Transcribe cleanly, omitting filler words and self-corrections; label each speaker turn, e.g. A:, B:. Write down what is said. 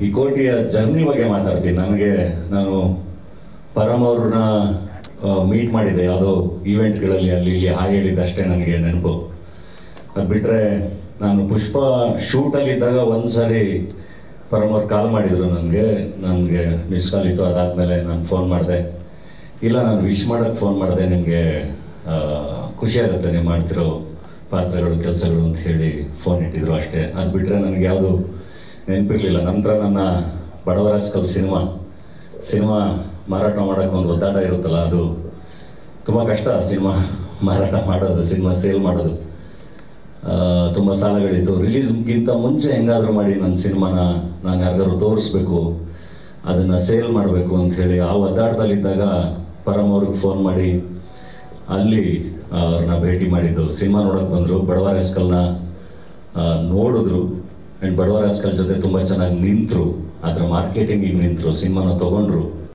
A: ಈ ಕೋಟಿಯ ಜರ್ನಿ ಬಗ್ಗೆ ಮಾತಾಡ್ತೀನಿ. ನಾನು ಪರಮ್ ಅವ್ರನ್ನ ಮೀಟ್ ಮಾಡಿದ್ದೆ ಯಾವುದೋ ಈವೆಂಟ್ಗಳಲ್ಲಿ, ಅಲ್ಲಿ ಇಲ್ಲಿ ಹಾಗೆ ಹೇಳಿದ್ದಷ್ಟೇ ನನಗೆ ನೆನಪು. ಅದು ಬಿಟ್ಟರೆ ನಾನು ಪುಷ್ಪ ಶೂಟಲ್ಲಿದ್ದಾಗ ಒಂದು ಸಾರಿ ಪರಮ್ ಅವ್ರು ಕಾಲ್ ಮಾಡಿದರು ನನಗೆ ಮಿಸ್ ಕಾಲ್ ಇತ್ತು. ಅದಾದಮೇಲೆ ನಾನು ಫೋನ್ ಮಾಡಿದೆ, ಇಲ್ಲ ನಾನು ವಿಶ್ ಮಾಡೋಕ್ಕೆ ಫೋನ್ ಮಾಡಿದೆ, ನಿಮಗೆ ಖುಷಿ ಆಗುತ್ತೆ ನೀವು ಮಾಡ್ತಿರೋ ಪಾತ್ರಗಳು ಕೆಲಸಗಳು ಅಂತ ಹೇಳಿ ಫೋನ್ ಇಟ್ಟಿದ್ರು ಅಷ್ಟೇ. ಅದು ಬಿಟ್ಟರೆ ನನಗೆ ಯಾವುದು ನೆನಪಿರಲಿಲ್ಲ. ನಂತರ ನನ್ನ ಬಡವರಾಸ್ಕಲ್ ಸಿನಿಮಾ ಮಾರಾಟ ಮಾಡೋಕ್ಕೆ ಒಂದು ಒದ್ದಾಟ ಇರುತ್ತಲ್ಲ, ಅದು ತುಂಬ ಕಷ್ಟ. ಸಿನಿಮಾ ಮಾರಾಟ ಮಾಡೋದು, ಸಿನಿಮಾ ಸೇಲ್ ಮಾಡೋದು, ತುಂಬ ಸಾಲಗಳಿತ್ತು. ರಿಲೀಸ್ಗಿಂತ ಮುಂಚೆ ಹೆಂಗಾದರೂ ಮಾಡಿ ನನ್ನ ಸಿನಿಮಾನ ನಾನು ಯಾರಿಗಾದ್ರು ತೋರಿಸ್ಬೇಕು, ಅದನ್ನು ಸೇಲ್ ಮಾಡಬೇಕು ಅಂಥೇಳಿ ಆ ಒದ್ದಾಟದಲ್ಲಿದ್ದಾಗ ಪರಮ್ ಅವ್ರಿಗೆ ಫೋನ್ ಮಾಡಿ ಅಲ್ಲಿ ಅವ್ರನ್ನ ಭೇಟಿ ಮಾಡಿದ್ದು. ಸಿನಿಮಾ ನೋಡೋಕ್ಕೆ ಬಂದರು, ಬಡವರಾಸ್ಕಲ್ನ ನೋಡಿದ್ರು ಆ್ಯಂಡ್ ಬಡವರಾಸ್ಕಲ್ ಜೊತೆ ತುಂಬ ಚೆನ್ನಾಗಿ ನಿಂತರು, ಅದರ ಮಾರ್ಕೆಟಿಂಗಿಗೆ ನಿಂತರು, ಸಿನಿಮಾನ ತೊಗೊಂಡ್ರು.